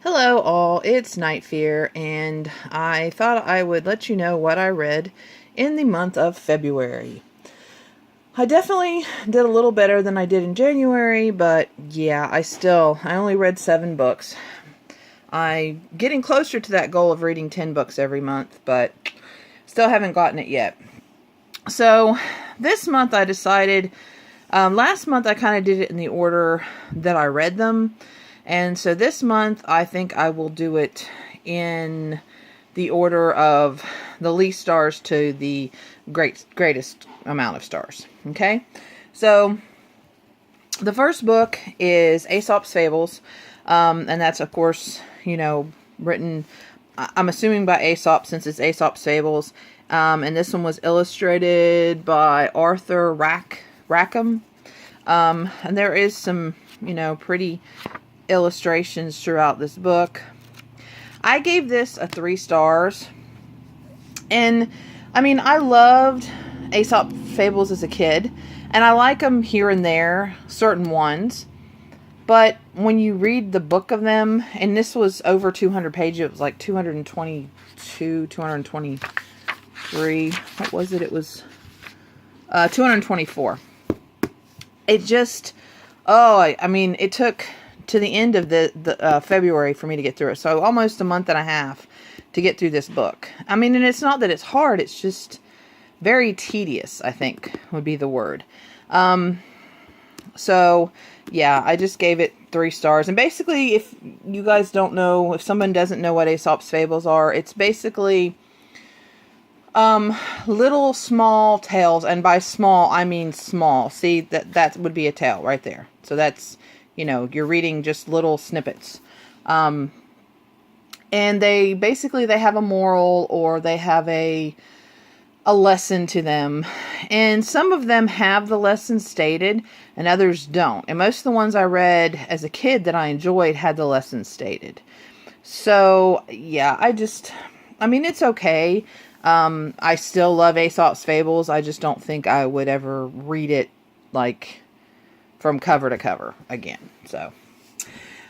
Hello all, it's Night Fear, and I thought I would let you know what I read in the month of February. I definitely did a little better than I did in January, but yeah, I only read 7 books. I'm getting closer to that goal of reading 10 books every month, but still haven't gotten it yet. So this month I decided, last month I kind of did it in the order that I read them. And so this month, I think I will do it in the order of the least stars to the greatest amount of stars. Okay? So, the first book is Aesop's Fables. And that's, of course, written, I'm assuming by Aesop, since it's Aesop's Fables. And this one was illustrated by Arthur Rackham. And there is some, pretty illustrations throughout this book. I gave this a 3 stars. And, I loved Aesop Fables as a kid. And I like them here and there, certain ones. But when you read the book of them, and this was over 200 pages, it was like 222, 223. What was it? It was 224. It just, it took to the end of the February for me to get through it. So almost a month and a half to get through this book. And it's not that it's hard. It's just very tedious, I think, would be the word. So, yeah, I just gave it 3 stars. And basically, if you guys don't know, if someone doesn't know what Aesop's Fables are, it's basically little small tales. And by small, I mean small. See, that would be a tale right there. So that's, you're reading just little snippets. And they have a moral, or they have a lesson to them. And some of them have the lesson stated, and others don't. And most of the ones I read as a kid that I enjoyed had the lesson stated. So, yeah, it's okay. I still love Aesop's Fables. I just don't think I would ever read it, from cover to cover again. So,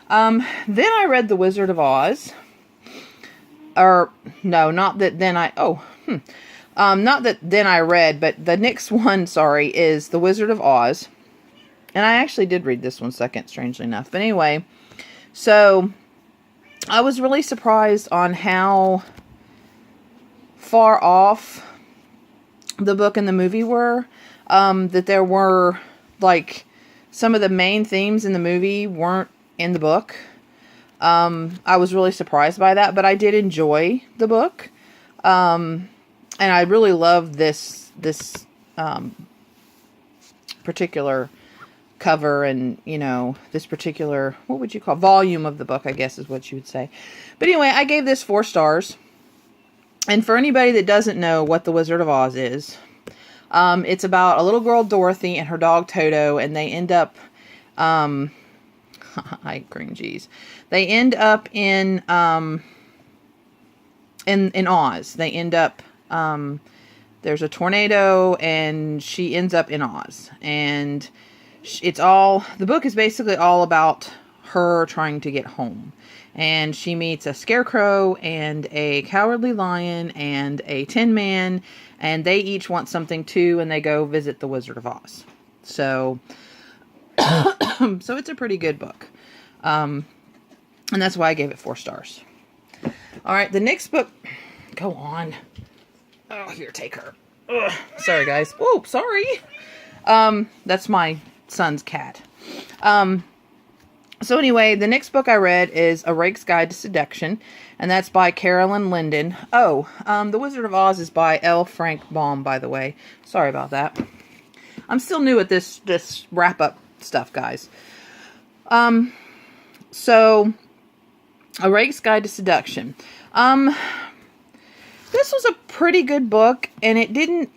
then I read The Wizard of Oz. Or, no, not that then not that then I read, but the next one, is The Wizard of Oz. And I actually did read this one second, strangely enough. But anyway, so I was really surprised on how far off the book and the movie were. That there were, some of the main themes in the movie weren't in the book. I was really surprised by that, but I did enjoy the book. And I really loved this particular cover and, this particular, what would you call, volume of the book, I guess is what you would say. But anyway, I gave this 4 stars. And for anybody that doesn't know what The Wizard of Oz is, it's about a little girl, Dorothy, and her dog, Toto, and they end up, cream cheese. They end up in Oz. They end up, there's a tornado, and she ends up in Oz. And the book is basically all about her trying to get home. And she meets a scarecrow and a cowardly lion and a tin man, and they each want something too, and they go visit the Wizard of Oz. So, so it's a pretty good book. And that's why I gave it 4 stars. Alright, the next book, go on. Oh, here, take her. Ugh. Sorry, guys. Oh, sorry. That's my son's cat. So anyway, the next book I read is A Rake's Guide to Seduction, and that's by Carolyn Linden. Oh, The Wizard of Oz is by L. Frank Baum, by the way. Sorry about that. I'm still new at this wrap-up stuff, guys. So, A Rake's Guide to Seduction. This was a pretty good book, and it didn't,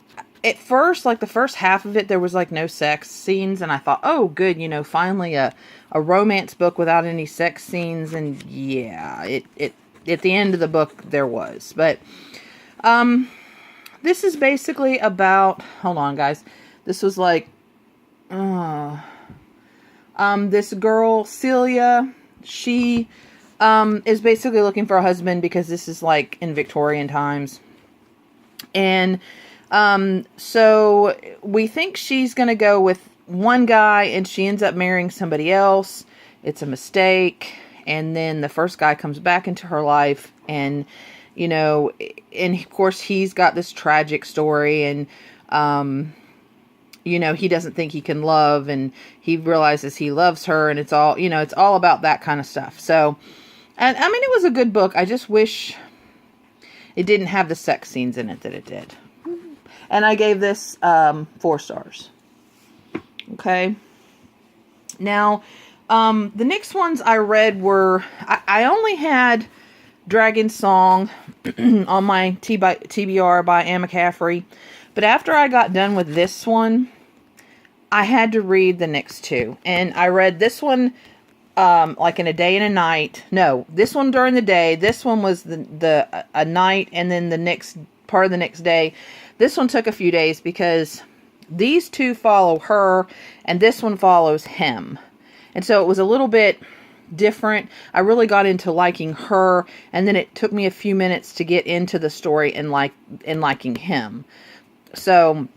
at first, the first half of it, there was, no sex scenes, and I thought, oh, good, finally a romance book without any sex scenes, and yeah, it at the end of the book, there was. But, this is basically about, hold on, guys, this was this girl, Celia, she is basically looking for a husband because this is like in Victorian times. And so we think she's going to go with one guy and she ends up marrying somebody else. It's a mistake. And then the first guy comes back into her life and, you know, and of course he's got this tragic story and, you know, he doesn't think he can love and he realizes he loves her and it's all, you know, it's all about that kind of stuff. So, and I mean, it was a good book. I just wish it didn't have the sex scenes in it that it did. And I gave this 4 stars. Okay. Now, the next ones I read were, I only had Dragon Song on my TBR by Anne McCaffrey. But after I got done with this one, I had to read the next 2. And I read this one like in a day and a night. No, this one during the day. This one was a night and then the next part of the next day. This one took a few days because these 2 follow her and this one follows him. And so it was a little bit different. I really got into liking her and then it took me a few minutes to get into the story and liking him. So,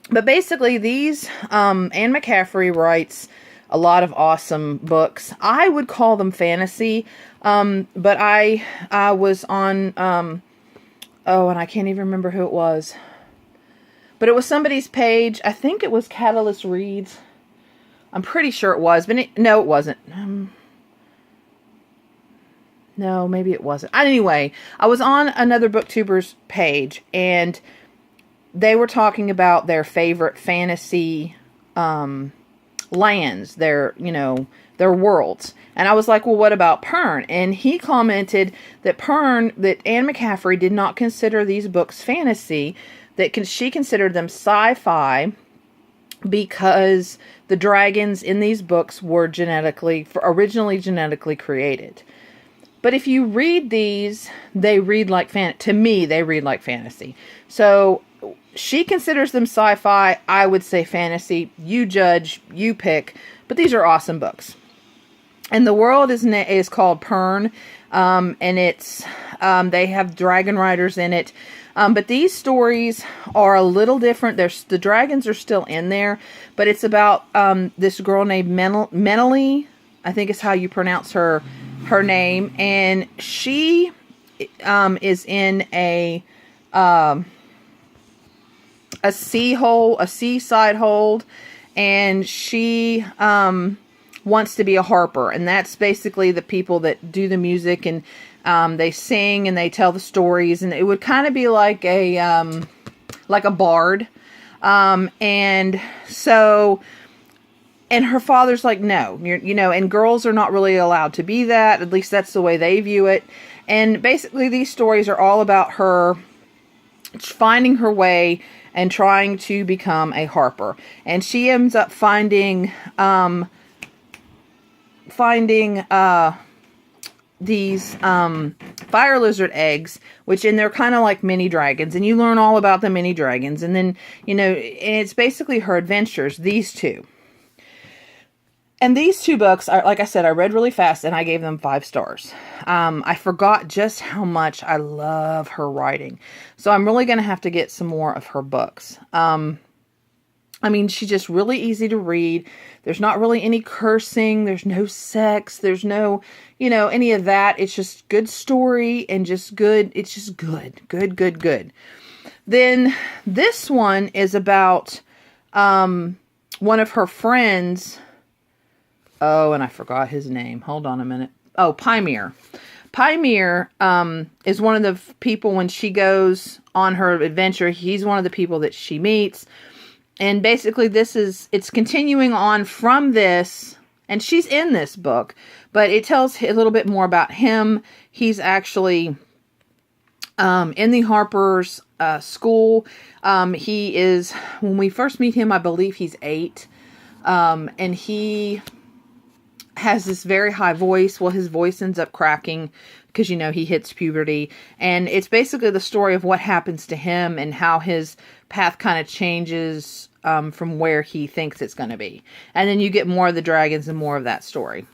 but basically these, Anne McCaffrey writes a lot of awesome books. I would call them fantasy, but I was on, oh, and I can't even remember who it was. But it was somebody's page. I think it was Catalyst Reads. I'm pretty sure it was, but no, it wasn't. No, maybe it wasn't. Anyway, I was on another booktuber's page, and they were talking about their favorite fantasy lands, their worlds. And I was like, well, what about Pern? And he commented that that Anne McCaffrey did not consider these books fantasy, that she considered them sci-fi because the dragons in these books were originally genetically created. But if you read these, they read like to me, they read like fantasy. So she considers them sci-fi. I would say fantasy. You judge, you pick. But these are awesome books. And the world is called Pern, and it's they have dragon riders in it. But these stories are a little different. The dragons are still in there, but it's about this girl named Mentally, I think is how you pronounce her name, and she is in a seaside hold, and she wants to be a harper, and that's basically the people that do the music, and they sing and they tell the stories, and it would kind of be like a bard, and so, and her father's like, no, and girls are not really allowed to be that, at least that's the way they view it, and basically these stories are all about her finding her way and trying to become a harper, and she ends up finding these fire lizard eggs, and they're kind of like mini dragons, and you learn all about the mini dragons, and then, and it's basically her adventures, these 2. And these 2 books, like I said, I read really fast, and I gave them 5 stars. I forgot just how much I love her writing. So I'm really going to have to get some more of her books. I mean, she's just really easy to read. There's not really any cursing. There's no sex. There's no, any of that. It's just good story and just good. It's just good. Good. Then this one is about one of her friends. Oh, and I forgot his name. Hold on a minute. Oh, Pymere. Pymere is one of the people when she goes on her adventure. He's one of the people that she meets. And basically it's continuing on from this, and she's in this book, but it tells a little bit more about him. He's actually in the Harper's school. He is, when we first meet him, I believe he's 8, and he has this very high voice. Well, his voice ends up cracking because, he hits puberty, and it's basically the story of what happens to him and how his path kind of changes from where he thinks it's going to be. And then you get more of the dragons and more of that story.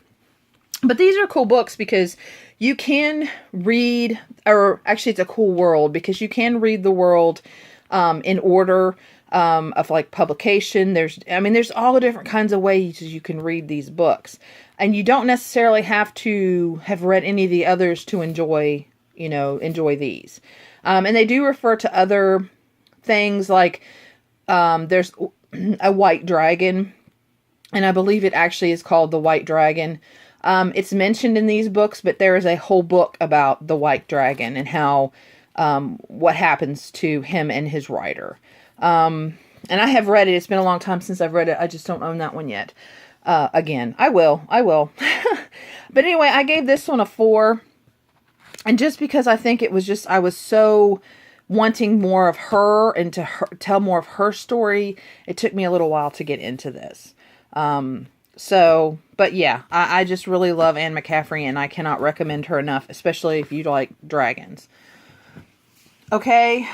But these are cool books because you can read, or actually it's a cool world because you can read the world in order of like publication. There's all the different kinds of ways you can read these books. And you don't necessarily have to have read any of the others to enjoy these. And they do refer to other things like there's a white dragon, and I believe it actually is called the White Dragon. It's mentioned in these books, but there is a whole book about the White Dragon and how what happens to him and his rider. And I have read it. It's been a long time since I've read it. I just don't own that one yet. Again, I will. But anyway, I gave this one a 4. And just because I think it was just, I was so wanting more of her and to tell more of her story, it took me a little while to get into this. But yeah, I just really love Anne McCaffrey, and I cannot recommend her enough, especially if you like dragons. Okay,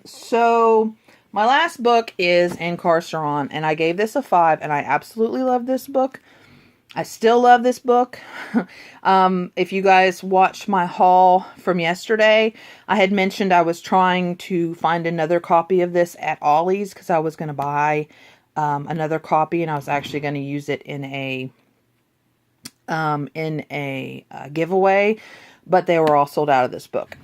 so my last book is Incarceron, and I gave this a 5, and I absolutely love this book. I still love this book. If you guys watched my haul from yesterday, I had mentioned I was trying to find another copy of this at Ollie's because I was going to buy another copy, and I was actually going to use it in a giveaway, but they were all sold out of this book.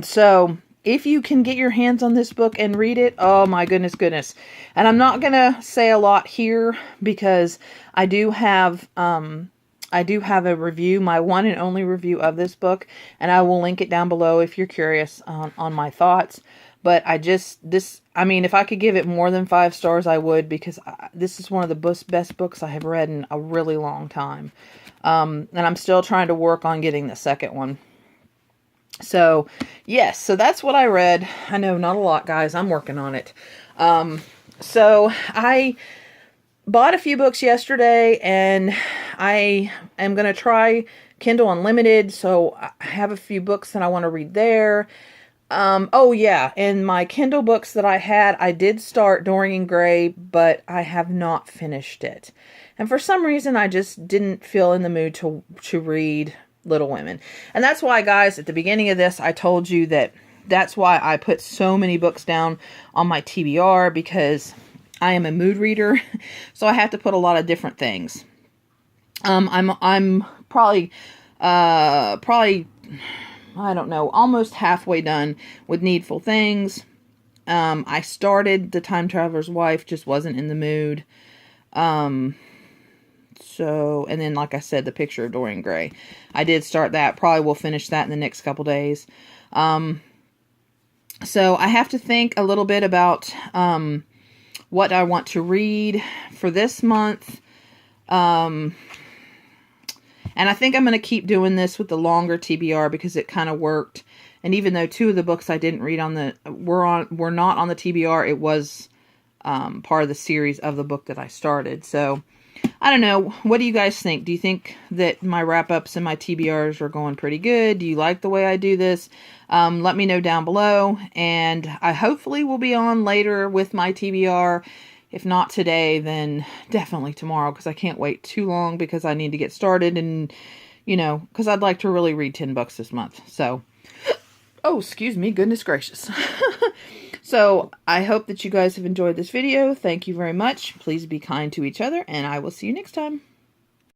So if you can get your hands on this book and read it, oh my goodness. And I'm not going to say a lot here because I do have a review, my one and only review of this book, and I will link it down below if you're curious on my thoughts. But if I could give it more than 5 stars, I would, because this is one of the best books I have read in a really long time. And I'm still trying to work on getting the second one. So, yes, so that's what I read. I know, not a lot, guys. I'm working on it. So I bought a few books yesterday, and I am going to try Kindle Unlimited. So I have a few books that I want to read there. Oh yeah, in my Kindle books that I had, I did start Dorian Gray, but I have not finished it. And for some reason, I just didn't feel in the mood to read Little Women. And that's why, guys, at the beginning of this, I told you that's why I put so many books down on my TBR, because I am a mood reader, so I have to put a lot of different things. I'm probably I don't know, almost halfway done with Needful Things. I started The Time Traveler's Wife, just wasn't in the mood. And then, like I said, The Picture of Dorian Gray. I did start that. Probably will finish that in the next couple days. So I have to think a little bit about what I want to read for this month. And I think I'm going to keep doing this with the longer TBR because it kind of worked. And even though 2 of the books I didn't read were not on the TBR, it was part of the series of the book that I started. So I don't know. What do you guys think? Do you think that my wrap-ups and my TBRs are going pretty good? Do you like the way I do this? Let me know down below. And I hopefully will be on later with my TBR. If not today, then definitely tomorrow, because I can't wait too long because I need to get started and, because I'd like to really read 10 books this month. So, oh, excuse me, goodness gracious. So, I hope that you guys have enjoyed this video. Thank you very much. Please be kind to each other, and I will see you next time.